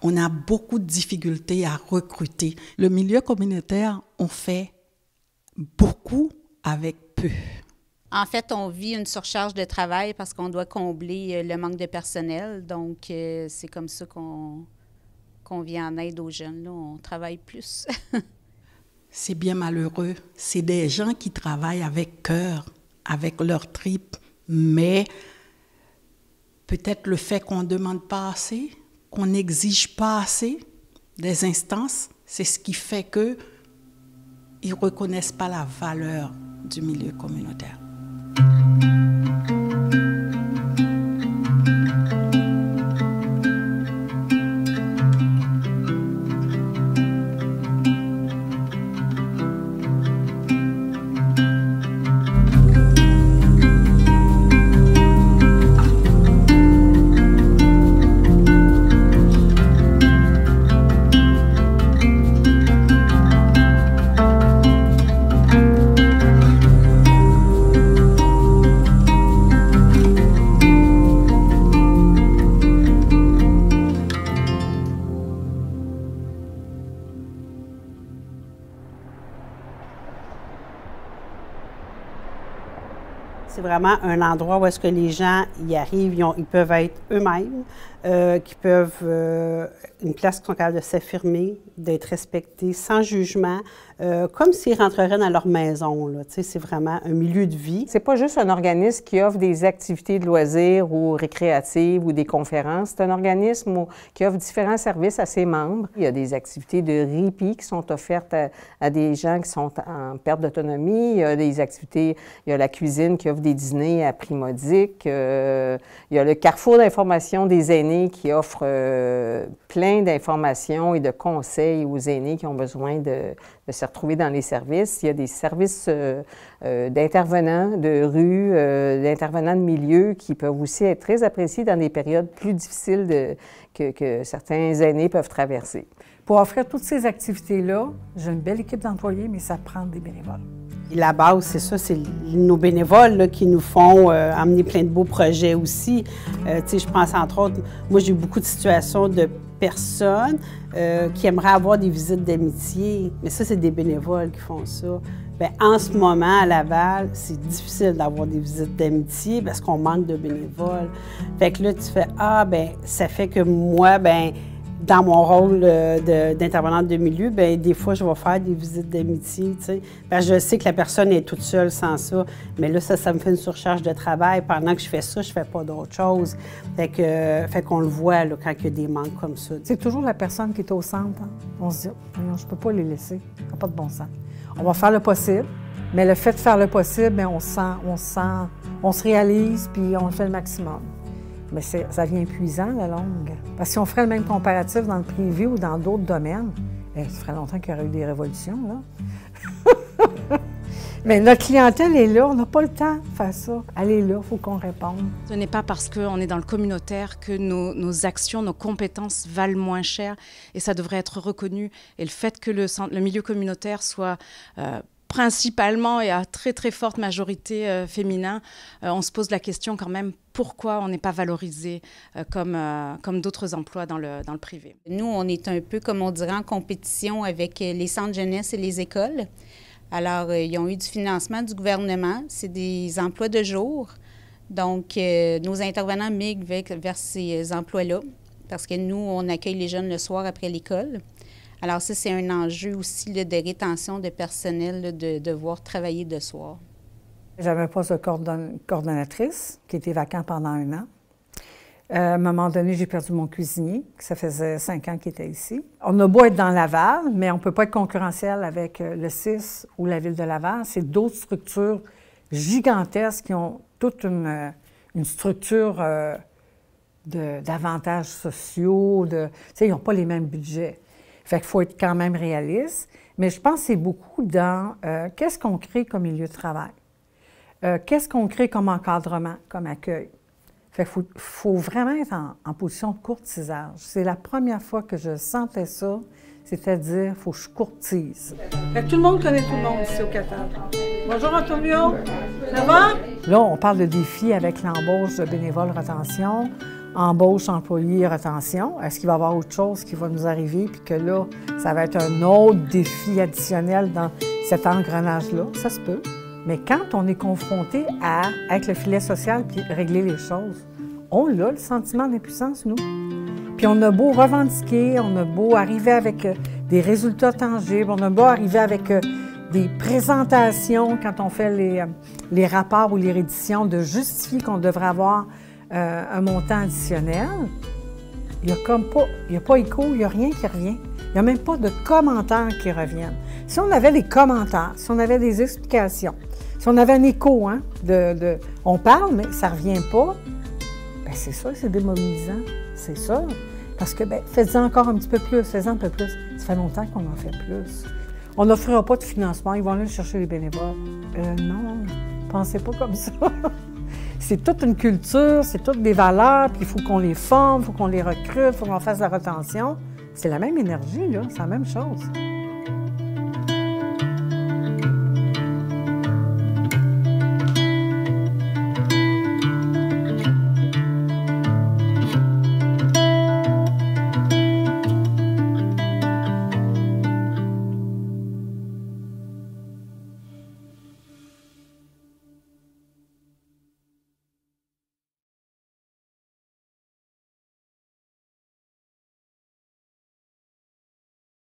On a beaucoup de difficultés à recruter. Le milieu communautaire, on fait beaucoup avec peu. En fait, on vit une surcharge de travail parce qu'on doit combler le manque de personnel. Donc, c'est comme ça qu'on vient en aide aux jeunes. Là, on travaille plus. C'est bien malheureux. C'est des gens qui travaillent avec cœur, avec leur tripes, mais peut-être le fait qu'on ne demande pas assez, qu'on n'exige pas assez des instances, c'est ce qui fait qu'ils ne reconnaissent pas la valeur du milieu communautaire. C'est vraiment un endroit où est-ce que les gens y arrivent, ils peuvent être eux-mêmes, qui peuvent une place qui sont capables de s'affirmer, d'être respectés sans jugement, comme s'ils rentreraient dans leur maison. Là. C'est vraiment un milieu de vie. C'est pas juste un organisme qui offre des activités de loisirs ou récréatives ou des conférences. C'est un organisme qui offre différents services à ses membres. Il y a des activités de répit qui sont offertes à des gens qui sont en perte d'autonomie. Il y a des activités, il y a la cuisine qui offre des dîners à prix modique. Il y a le carrefour d'information des aînés qui offre plein d'informations et de conseils aux aînés qui ont besoin de se retrouver dans les services. Il y a des services d'intervenants de rue, d'intervenants de milieu qui peuvent aussi être très appréciés dans des périodes plus difficiles que certains aînés peuvent traverser. Pour offrir toutes ces activités-là, j'ai une belle équipe d'employés, mais ça prend des bénévoles. Et la base, c'est ça, c'est nos bénévoles là, qui nous font amener plein de beaux projets aussi. Je pense entre autres, moi j'ai eu beaucoup de situations de personnes qui aimeraient avoir des visites d'amitié, mais ça, c'est des bénévoles qui font ça. Bien, en ce moment, à Laval, c'est difficile d'avoir des visites d'amitié parce qu'on manque de bénévoles. Fait que là, tu fais, bien, ça fait que moi, bien, dans mon rôle d'intervenante de milieu, bien, des fois, je vais faire des visites d'amitié, tu sais. Parce que je sais que la personne est toute seule sans ça, mais là, ça me fait une surcharge de travail. Pendant que je fais ça, je fais pas d'autre chose. Fait qu'on le voit là, quand il y a des manques comme ça. C'est toujours la personne qui est au centre. Hein? On se dit, non, je peux pas les laisser. Ça n'a pas de bon sens. On va faire le possible, mais le fait de faire le possible, bien, on se réalise, puis on fait le maximum. Mais ça devient épuisant, la longue. Parce que si on ferait le même comparatif dans le privé ou dans d'autres domaines, ça ferait longtemps qu'il y aurait eu des révolutions, là. Mais notre clientèle est là, on n'a pas le temps de faire ça. Elle est là, il faut qu'on réponde. Ce n'est pas parce qu'on est dans le communautaire que nos actions, nos compétences valent moins cher et ça devrait être reconnu. Et le fait que le milieu communautaire soit principalement et à très très forte majorité féminin, on se pose la question quand même pourquoi on n'est pas valorisé comme d'autres emplois dans le privé. Nous, on est un peu, comme on dirait, en compétition avec les centres jeunesse et les écoles. Alors, ils ont eu du financement du gouvernement. C'est des emplois de jour. Donc, nos intervenants migrent vers ces emplois-là parce que nous, on accueille les jeunes le soir après l'école. Alors ça, c'est un enjeu aussi là, de rétention de personnel, là, de devoir travailler de soir. J'avais un poste de coordonnatrice qui était vacant pendant 1 an. À un moment donné, j'ai perdu mon cuisinier, ça faisait 5 ans qu'il était ici. On a beau être dans Laval, mais on ne peut pas être concurrentiel avec le CIS ou la Ville de Laval. C'est d'autres structures gigantesques qui ont toute une structure d'avantages sociaux. Ils n'ont pas les mêmes budgets. Fait qu'il faut être quand même réaliste. Mais je pense que c'est beaucoup dans qu'est-ce qu'on crée comme milieu de travail? Qu'est-ce qu'on crée comme encadrement, comme accueil? Fait qu'il faut vraiment être en position de courtisage. C'est la première fois que je sentais ça, c'est-à-dire il faut que je courtise. Fait que tout le monde connaît tout le monde ici au Qatar. Bonjour Antonio, ça va? Là, on parle de défis avec l'embauche de bénévoles rétention. embauche, employé, retention. Est-ce qu'il va y avoir autre chose qui va nous arriver, puis que là, ça va être un autre défi additionnel dans cet engrenage-là? Ça se peut. Mais quand on est confronté avec le filet social puis régler les choses, on a le sentiment d'impuissance, nous. Puis on a beau revendiquer, on a beau arriver avec des résultats tangibles, on a beau arriver avec des présentations quand on fait les rapports ou les rééditions de justifier qu'on devrait avoir un montant additionnel. Il n'y a pas écho, il n'y a rien qui revient. Il n'y a même pas de commentaires qui reviennent. Si on avait des commentaires, si on avait des explications, si on avait un écho, hein, on parle, mais ça ne revient pas, bien c'est ça, c'est démobilisant. C'est ça. Parce que, bien, faites-en encore un petit peu plus, faites-en un peu plus. Ça fait longtemps qu'on en fait plus. On n'offrira pas de financement, ils vont aller chercher les bénévoles. Non, pensez pas comme ça. C'est toute une culture, c'est toutes des valeurs, puis il faut qu'on les forme, il faut qu'on les recrute, il faut qu'on fasse la retention. C'est la même énergie, là, c'est la même chose.